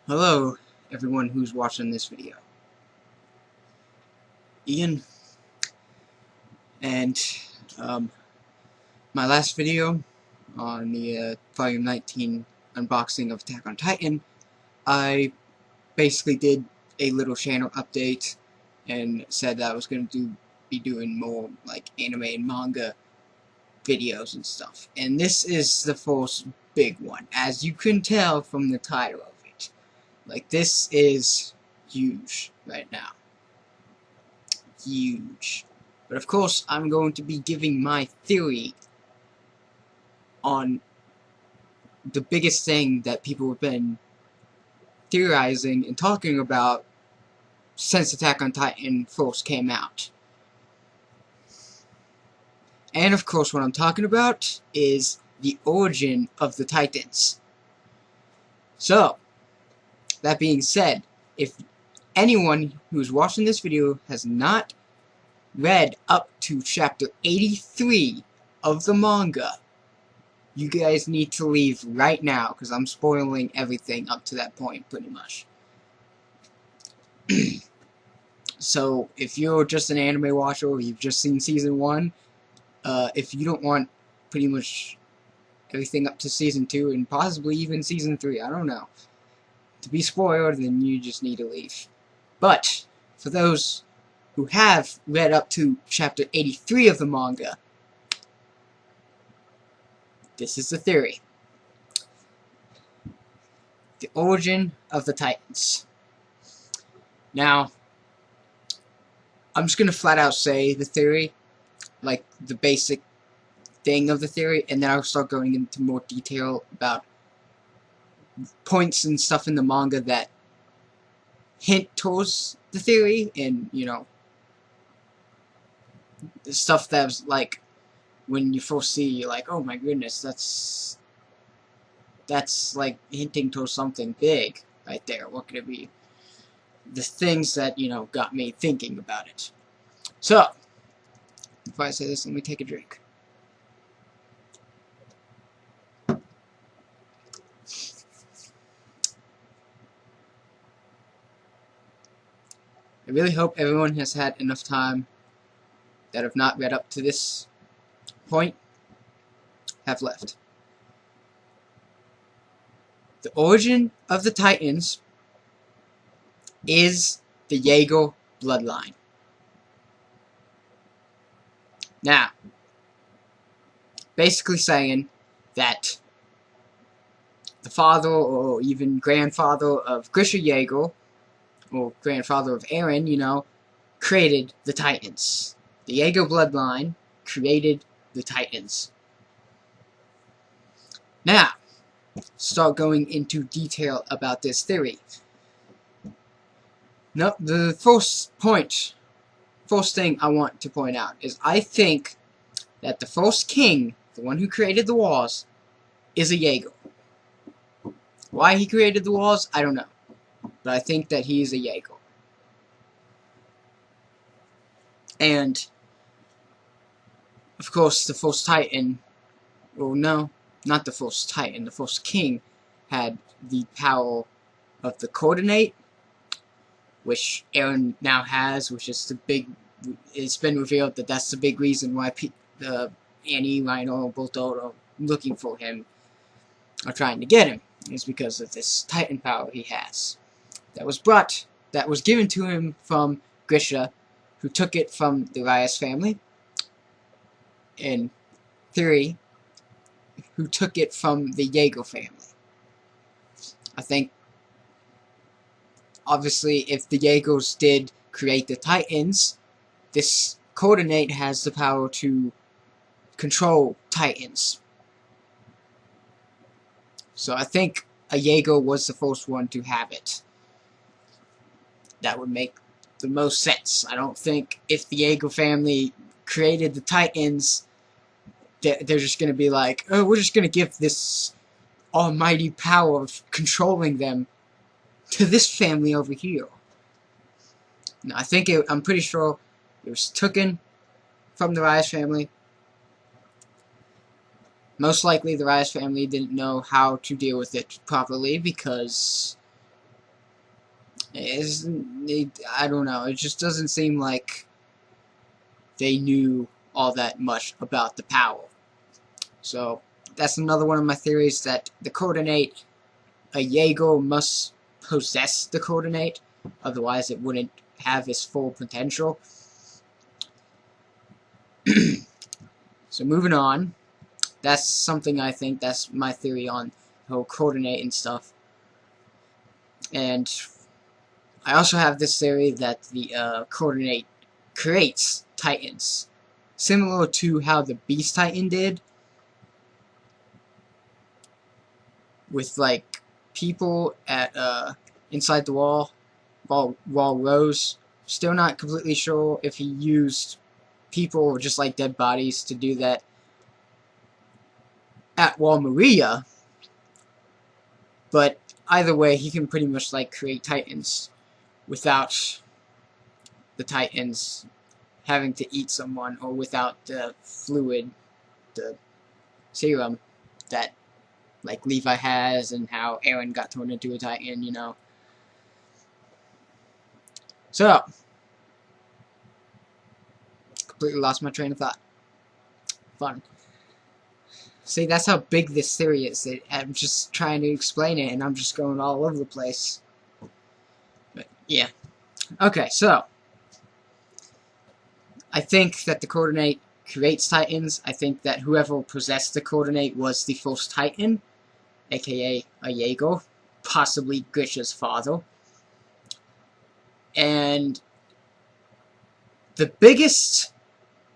Hello, everyone who's watching this video. Ian, and my last video on the Volume 19 unboxing of Attack on Titan, I basically did a little channel update and said that I was going to be doing more like anime and manga videos and stuff. And this is the first big one, as you can tell from the title of it. Like, this is huge right now. Huge. But of course, I'm going to be giving my theory on the biggest thing that people have been theorizing and talking about since Attack on Titan first came out. And of course, what I'm talking about is the origin of the Titans. So, that being said, if anyone who's watching this video has not read up to chapter 83 of the manga, you guys need to leave right now, because I'm spoiling everything up to that point, pretty much. So, if you're just an anime watcher, or you've just seen Season 1, if you don't want pretty much everything up to Season 2, and possibly even Season 3, I don't know, to be spoiled, then you just need to leave. But, for those who have read up to chapter 83 of the manga, this is the theory. The origin of the Titans. Now, I'm just going to flat out say the theory, like the basic thing of the theory, and then I'll start going into more detail about points and stuff in the manga that hint towards the theory, and, you know, the stuff that's like, when you first see, you're like, oh my goodness, that's like hinting towards something big right there. What could it be? The things that, you know, got me thinking about it. So, before I say this, let me take a drink. I really hope everyone has had enough time that have not read up to this point have left. The origin of the Titans is the Jaeger bloodline. Now, basically saying that the father or even grandfather of Grisha Jaeger, or grandfather of Eren, you know, created the Titans. The Jaeger bloodline created the Titans. Now, start going into detail about this theory. Now, the first thing I want to point out is I think that the first king, the one who created the walls, is a Jaeger. Why he created the walls, I don't know. But I think that he is a Jaeger. And, of course, the first Titan, well, no, not the first Titan, the first king had the power of the coordinate, which Eren now has, which is the big, it's been revealed that that's the big reason why Annie, Rhino, Bolto are looking for him, are trying to get him, is because of this Titan power he has. That was given to him from Grisha, who took it from the Rias family, in theory, who took it from the Jaeger family. I think, obviously, if the Jaegers did create the Titans, this coordinate has the power to control Titans. So I think a Jaeger was the first one to have it. That would make the most sense. I don't think if the Jaeger family created the Titans, they're just going to be like, oh, we're just going to give this almighty power of controlling them to this family over here. No, I think I'm pretty sure it was taken from the Rias family. Most likely the Rias family didn't know how to deal with it properly because I don't know. It just doesn't seem like they knew all that much about the power. So that's another one of my theories, that the coordinate, a Jaeger must possess the coordinate, otherwise it wouldn't have its full potential. So moving on, that's something I think, that's my theory on the whole coordinate and stuff. And I also have this theory that the coordinate creates titans, similar to how the Beast Titan did, with like people at inside the wall rows. Still not completely sure if he used people or just like dead bodies to do that at Wall Maria, but either way, he can pretty much like create titans without the titans having to eat someone, or without the fluid, the serum that like Levi has, and how Aaron got turned into a titan, you know. So, completely lost my train of thought. Fun. See, that's how big this theory is. I'm just trying to explain it, and I'm just going all over the place. But, yeah. Okay, so, I think that the coordinate creates titans. I think that whoever possessed the coordinate was the first titan, aka a Jaeger, possibly Grisha's father. And the biggest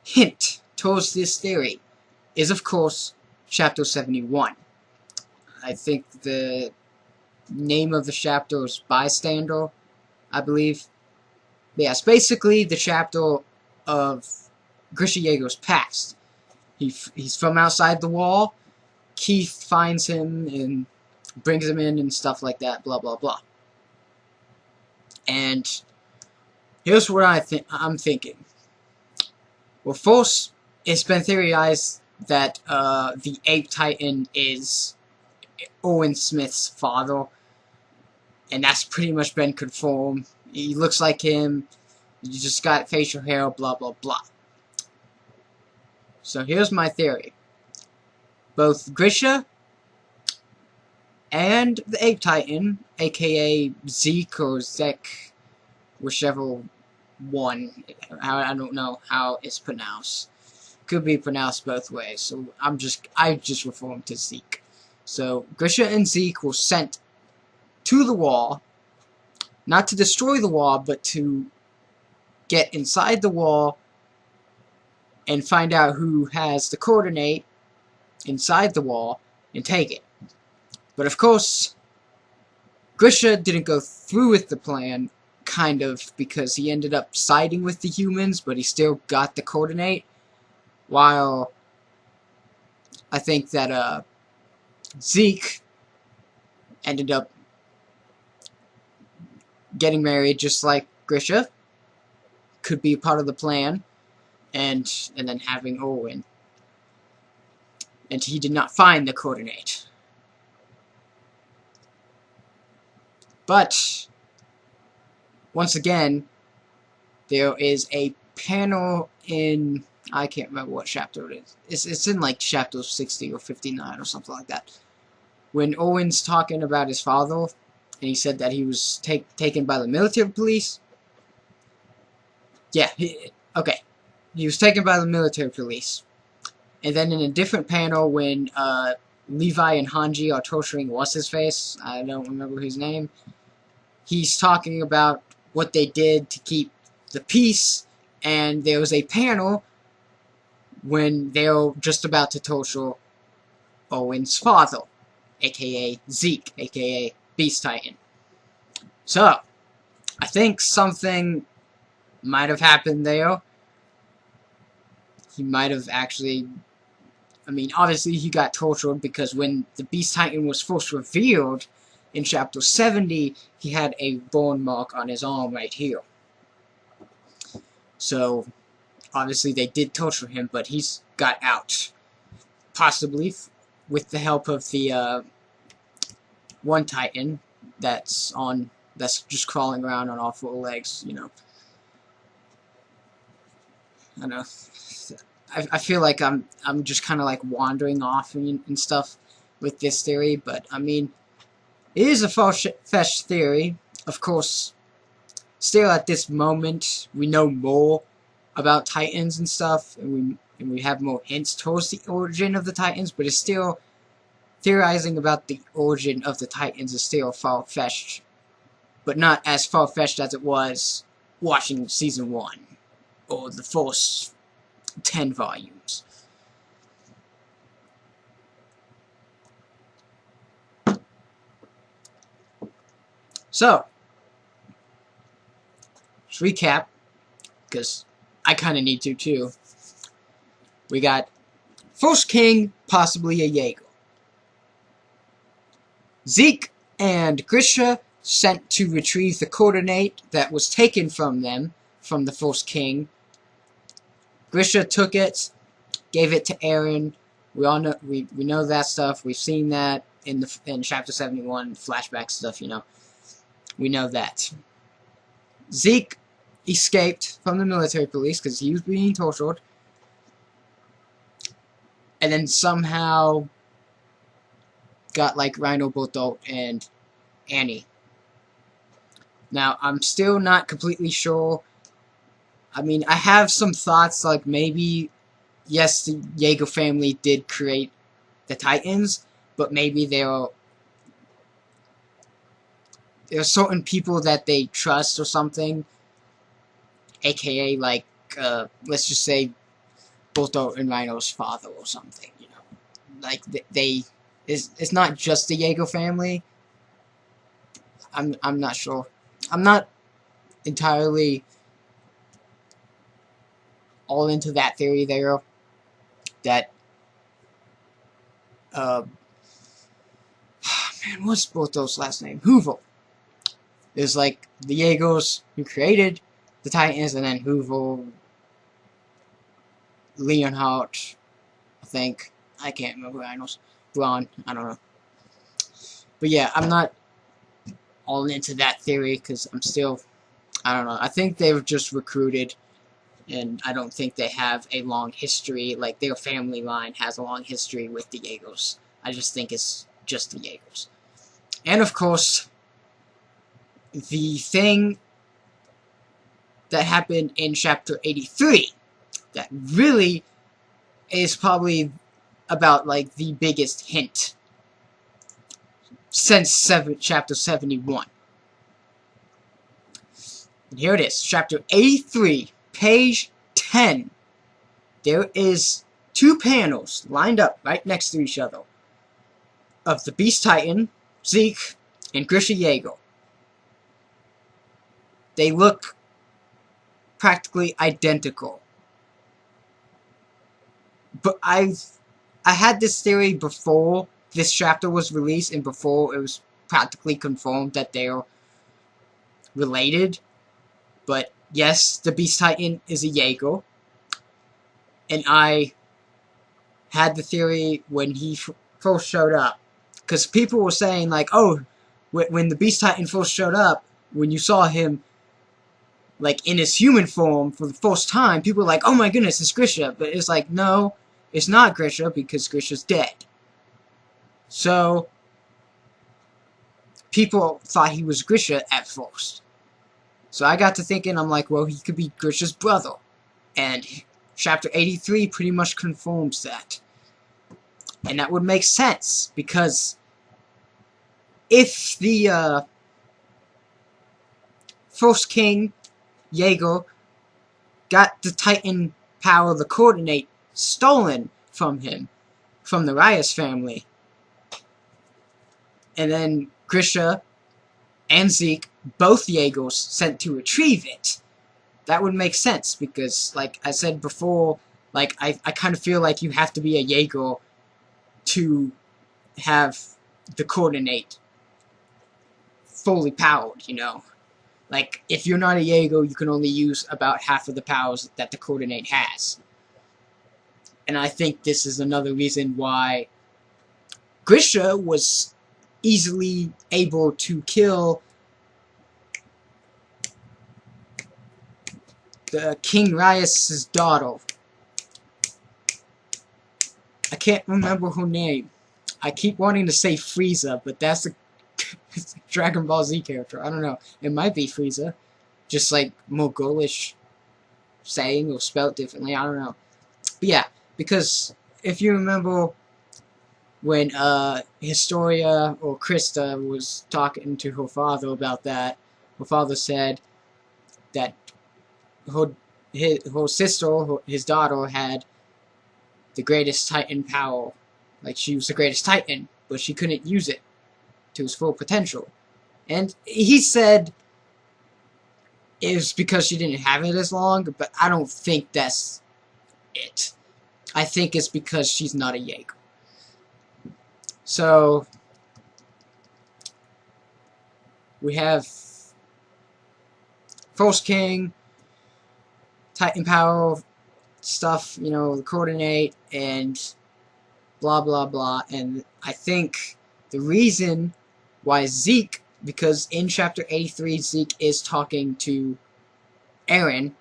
hint towards this theory is, of course, Chapter 71. I think the name of the chapter is Bystander, I believe. Yeah, it's basically the chapter of Grisha Jaeger's past. He's from outside the wall. Keith finds him and brings him in and stuff like that, blah, blah, blah. And here's what I'm thinking. Well, first, it's been theorized that the Ape Titan is Owen Smith's father, and that's pretty much been confirmed. He looks like him, you just got facial hair, blah, blah, blah. So here's my theory. Both Grisha and the Ape Titan, aka Zeke or Zek, whichever one, I don't know how it's pronounced. Could be pronounced both ways, so I just refer him to Zeke. So Grisha and Zeke were sent to the wall, not to destroy the wall, but to get inside the wall and find out who has the coordinate inside the wall and take it. But of course, Grisha didn't go through with the plan, kind of, because he ended up siding with the humans, but he still got the coordinate. While I think that Zeke ended up getting married just like Grisha, could be part of the plan, and then having Owen. And he did not find the coordinate. But once again, there is a panel in, I can't remember what chapter it is. It's in like chapter 60 or 59 or something like that. When Owen's talking about his father, and he said that he was taken by the military police. Yeah, okay. He was taken by the military police. And then in a different panel, when Levi and Hanji are torturing what's-his-face, I don't remember his name, he's talking about what they did to keep the peace, and there was a panel when they were just about to torture Owen's father, aka Zeke, aka Beast Titan. So, I think something might have happened there. He might have actually, I mean, obviously he got tortured, because when the Beast Titan was first revealed in chapter 70, he had a burn mark on his arm right here. So, obviously they did torture him, but he's got out. Possibly with the help of the one Titan that's on that's just crawling around on all four legs, you know. I don't know. I feel like I'm just kind of like wandering off and stuff with this theory, but I mean, it is a far-fetched theory. Of course, still at this moment, we know more about Titans and stuff, and we have more hints towards the origin of the Titans, but it's still theorizing about the origin of the Titans is still far-fetched, but not as far-fetched as it was watching Season 1, or the first 10 volumes. So, let's recap, because I kind of need to too. We got first king, possibly a Jaeger. Zeke and Grisha sent to retrieve the coordinate that was taken from them, from the first king. Grisha took it, gave it to Eren. We all know we know that stuff. We've seen that in chapter 71 flashback stuff. You know, we know that. Zeke escaped from the military police because he was being tortured, and then somehow got like Rhino Bulldog and Annie. Now I'm still not completely sure. I mean, I have some thoughts like maybe yes, the Jaeger family did create the Titans, but maybe there are certain people that they trust or something, aka like let's just say Bulldog and Rhino's father or something, you know, like it's not just the Jaeger family. I'm not sure. I'm not entirely all into that theory there. That man, what's Bulldog's last name? Hoover. There's like the Jaegers who created the Titans, and then Hoover, Leonhardt, I think. I can't remember Rhinos. Braun, I don't know. But yeah, I'm not all into that theory because I'm still, I don't know. I think they were just recruited, and I don't think they have a long history. Like their family line has a long history with the Jaegers. I just think it's just the Jaegers. And of course, the thing that happened in chapter 83 that really is probably about like the biggest hint since chapter 71. And here it is, chapter 83, page 10. There is two panels lined up right next to each other of the Beast Titan, Zeke, and Grisha Jaeger. They look practically identical. But I had this theory before this chapter was released and before it was practically confirmed that they're related. But yes, the Beast Titan is a Jaeger. And I had the theory when he first showed up. Because people were saying like, oh, when the Beast Titan first showed up, when you saw him like in his human form for the first time, people were like, oh my goodness, it's Grisha. But it's like, no, it's not Grisha because Grisha's dead. So people thought he was Grisha at first. So I got to thinking, I'm like, well, he could be Grisha's brother. And chapter 83 pretty much confirms that. And that would make sense, because if the first king, Jaeger, got the Titan power, the coordinate, stolen from him, from the Rias family, and then Grisha and Zeke, both Jaegers, sent to retrieve it, that would make sense, because, like I said before, like, I kind of feel like you have to be a Jaeger to have the coordinate fully powered, you know? Like, if you're not a Jaeger, you can only use about half of the powers that the coordinate has. And I think this is another reason why Grisha was easily able to kill the King Rias's daughter. I can't remember her name. I keep wanting to say Frieza, but that's a Dragon Ball Z character. I don't know. It might be Frieza. Just like Mogolish saying or spelled differently. I don't know. But yeah, because if you remember when Historia or Krista was talking to her father about that, her father said that her sister, his daughter, had the greatest Titan power. Like, she was the greatest Titan, but she couldn't use it to its full potential. And he said it was because she didn't have it as long, but I don't think that's it. I think it's because she's not a Jaeger. So, we have First King, Titan power stuff, you know, the coordinate, and blah blah blah. And I think the reason why Zeke, because in chapter 83 Zeke is talking to Eren,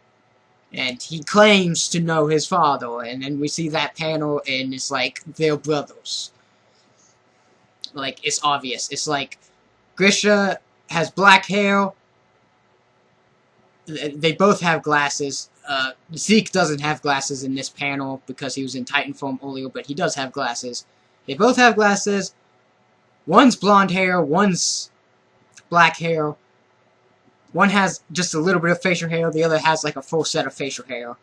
and he claims to know his father, and then we see that panel and it's like they're brothers. Like, it's obvious. It's like Grisha has black hair. They both have glasses. Zeke doesn't have glasses in this panel because he was in Titan form earlier, but he does have glasses. They both have glasses. One's blonde hair, one's black hair. One has just a little bit of facial hair, the other has like a full set of facial hair.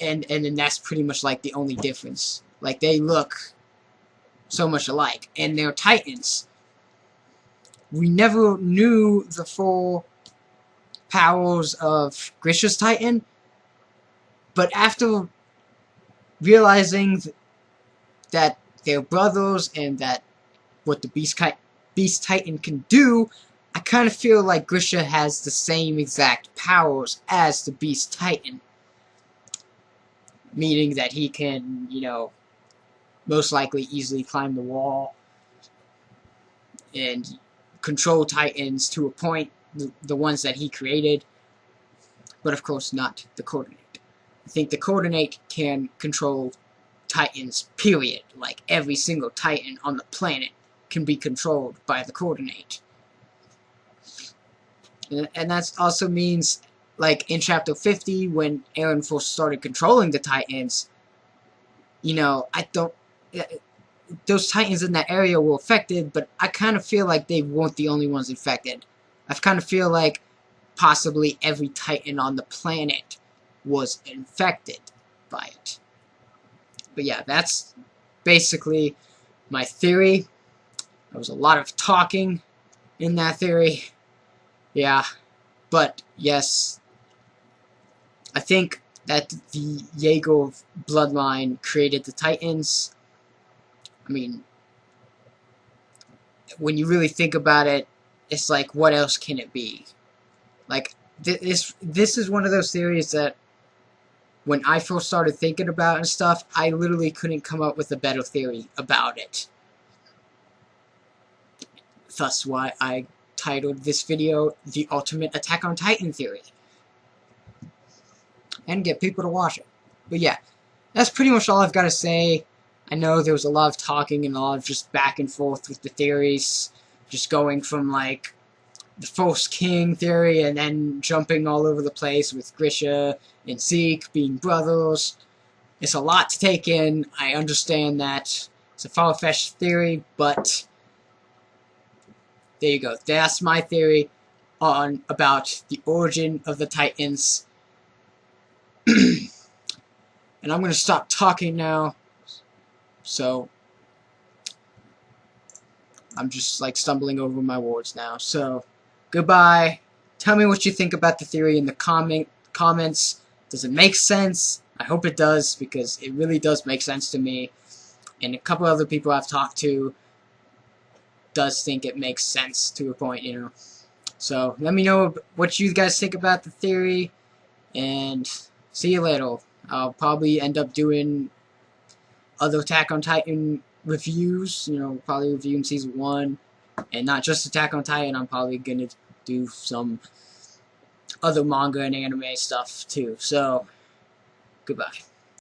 And then that's pretty much like the only difference. Like, they look so much alike. And they're Titans. We never knew the full powers of Grisha's Titan, but after realizing that they're brothers and that what the Beast Titan can do, I kind of feel like Grisha has the same exact powers as the Beast Titan. Meaning that he can, you know, most likely easily climb the wall and control Titans to a point, the ones that he created, but of course not the Coordinate. I think the Coordinate can control Titans, period. Like, every single Titan on the planet can be controlled by the Coordinate. And that also means, like, in chapter 50, when Eren first started controlling the Titans, you know, those Titans in that area were affected, but I kind of feel like they weren't the only ones infected. I kind of feel like possibly every Titan on the planet was infected by it. But yeah, that's basically my theory. There was a lot of talking in that theory. Yeah, but yes, I think that the Jaeger bloodline created the Titans. I mean, when you really think about it, it's like, what else can it be? Like, this is one of those theories that when I first started thinking about and stuff, I literally couldn't come up with a better theory about it. Thus why I titled this video The Ultimate Attack on Titan Theory. And get people to watch it. But yeah, that's pretty much all I've got to say. I know there was a lot of talking and a lot of just back and forth with the theories. Just going from, like, the First King theory and then jumping all over the place with Grisha and Zeke being brothers. It's a lot to take in. I understand that it's a far-fetched theory, but there you go. That's my theory about the origin of the Titans. And I'm going to stop talking now. So, I'm just, like, stumbling over my words now. So, goodbye. Tell me what you think about the theory in the comments. Does it make sense? I hope it does, because it really does make sense to me. And a couple other people I've talked to does think it makes sense to a point, you know. So, let me know what you guys think about the theory. And see you later. I'll probably end up doing other Attack on Titan reviews, you know, probably reviewing Season 1, and not just Attack on Titan. I'm probably gonna do some other manga and anime stuff too. So, goodbye.